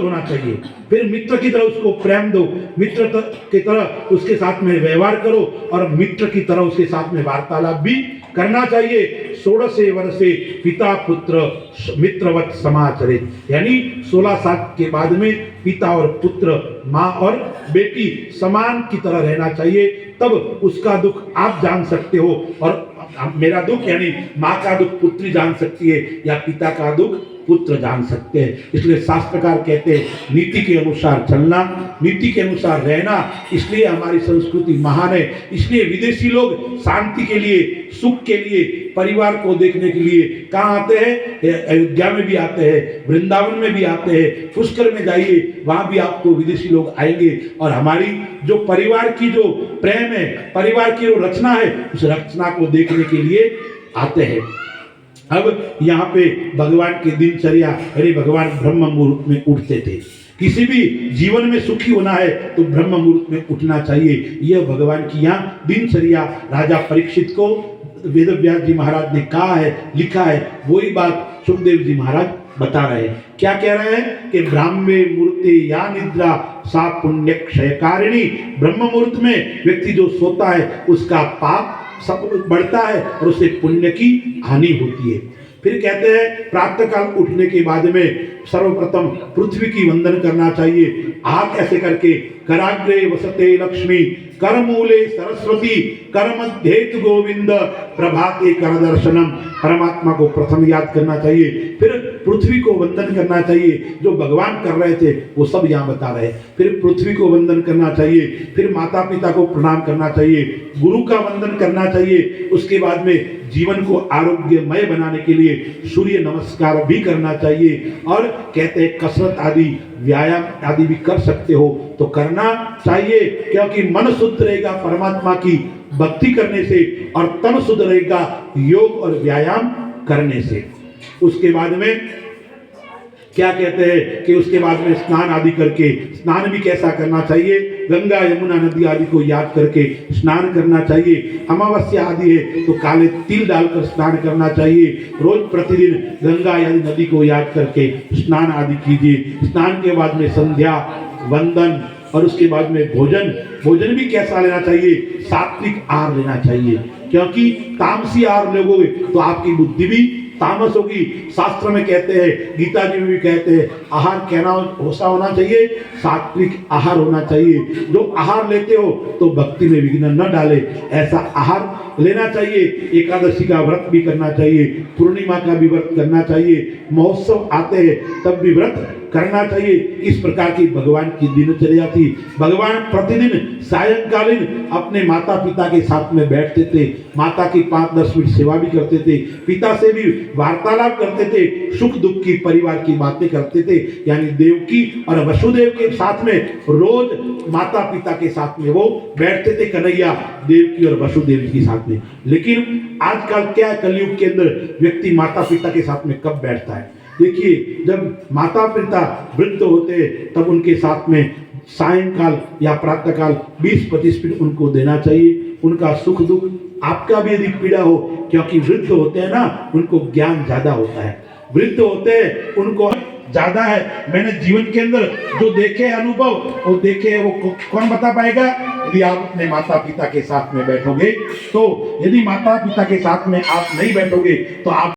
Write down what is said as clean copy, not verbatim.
होना चाहिए। फिर मित्र की तरह उसको प्रेम दो, मित्र की तरह उसके साथ में व्यवहार करो और मित्र की तरह उसके साथ में वार्तालाप भी करना चाहिए। 16 वर्षे पिता पुत्र मित्रवत समाचरित, यानी 16 साल के बाद में पिता और पुत्र, माँ और बेटी समान की तरह रहना चाहिए। तब उसका दुख आप जान सकते हो और मेरा दुख यानी माँ का दुख पुत्री जान सकती है या पिता का दुख पुत्र जान सकते हैं। इसलिए शास्त्रकार कहते हैं नीति के अनुसार चलना, नीति के अनुसार रहना। इसलिए हमारी संस्कृति महान है। इसलिए विदेशी लोग शांति के लिए, सुख के लिए, परिवार को देखने के लिए कहाँ आते हैं? अयोध्या में भी आते हैं, वृंदावन में भी आते हैं, पुष्कर में जाइए, वहां भी आपको विदेशी लोग आएंगे और हमारी जो परिवार की जो प्रेम है, परिवार की जो रचना है, उस रचना को देखने के लिए आते हैं। अब यहाँ पे भगवान की दिनचर्या, अरे भगवान ब्रह्म मुहूर्त में उठते थे। किसी भी जीवन में सुखी होना है तो ब्रह्म मुहूर्त में उठना चाहिए। यह भगवान की यहाँ दिनचर्या राजा परीक्षित को वेद व्यास जी महाराज ने कहा है, लिखा है। वही बात सुखदेव जी महाराज बता रहे हैं। क्या कह रहे हैं कि ब्राह्मे मूर्ति या निद्रा सा पुण्य क्षयकारिणी। ब्रह्म मुहूर्त में व्यक्ति जो सोता है उसका पाप सब बढ़ता है और उससे पुण्य की हानि होती है। फिर कहते हैं प्रातः काल उठने के बाद में सर्वप्रथम पृथ्वी की वंदन करना चाहिए। आग ऐसे करके कराग्रे वसते लक्ष्मी, करमूले सरस्वती, करमध्येत गोविंद, प्रभाते कर दर्शनम। परमात्मा को प्रथम याद करना चाहिए, फिर पृथ्वी को वंदन करना चाहिए। जो भगवान कर रहे थे वो सब यहाँ बता रहे हैं। फिर पृथ्वी को वंदन करना चाहिए, फिर माता पिता को प्रणाम करना चाहिए, गुरु का वंदन करना चाहिए। उसके बाद में जीवन को आरोग्यमय बनाने के लिए सूर्य नमस्कार भी करना चाहिए। और कहते हैं कसरत आदि, व्यायाम आदि भी कर सकते हो तो करना चाहिए, क्योंकि मन शुद्ध रहेगा परमात्मा की भक्ति करने से और तन शुद्ध रहेगा योग और व्यायाम करने से। उसके बाद में क्या कहते हैं कि उसके बाद में स्नान आदि करके, स्नान भी कैसा करना चाहिए? गंगा यमुना नदी आदि को याद करके स्नान करना चाहिए। अमावस्या आदि है तो काले तिल डालकर स्नान करना चाहिए। रोज प्रतिदिन गंगा आदि नदी को याद करके स्नान आदि कीजिए। स्नान के बाद में संध्या वंदन और उसके बाद में भोजन भी कैसा लेना चाहिए? सात्विक आहार लेना चाहिए, क्योंकि तामसी आहार लोगे तो आपकी बुद्धि भी तामस होगी। शास्त्र में कहते हैं, गीता जी में भी कहते हैं, आहार कहना ऐसा होना चाहिए, सात्विक आहार होना चाहिए। जो आहार लेते हो तो भक्ति में विघ्न न डाले, ऐसा आहार लेना चाहिए। एकादशी का व्रत भी करना चाहिए, पूर्णिमा का भी व्रत करना चाहिए, महोत्सव आते हैं तब भी व्रत करना चाहिए। इस प्रकार की भगवान की दिनचर्या थी। भगवान प्रतिदिन सायंकालीन अपने माता पिता के साथ में बैठते थे, माता की 5-10 मिनट सेवा भी करते थे, पिता से भी वार्तालाप करते थे, सुख दुख की परिवार की बातें करते थे। यानी देवकी और वसुदेव के साथ में रोज माता पिता के साथ में वो बैठते थे, कन्हैया देवकी और वसुदेव के साथ में। लेकिन आजकल क्या है, कलयुग के अंदर व्यक्ति माता पिता के साथ में कब बैठता है? देखिए, जब माता पिता वृद्ध होते हैं तब उनके साथ में सायंकाल या प्रातःकाल 20-25 मिनट उनको देना चाहिए। उनका सुख दुख, आपका भी यदि पीड़ा हो, क्योंकि वृद्ध होते हैं ना, उनको ज्ञान ज्यादा होता है, वृद्ध होते हैं उनको ज्यादा है। मैंने जीवन के अंदर जो देखे अनुभव और देखे हैं वो कौन बता पाएगा? यदि आप अपने माता पिता के साथ में बैठोगे तो। यदि माता पिता के साथ में आप नहीं बैठोगे तो आप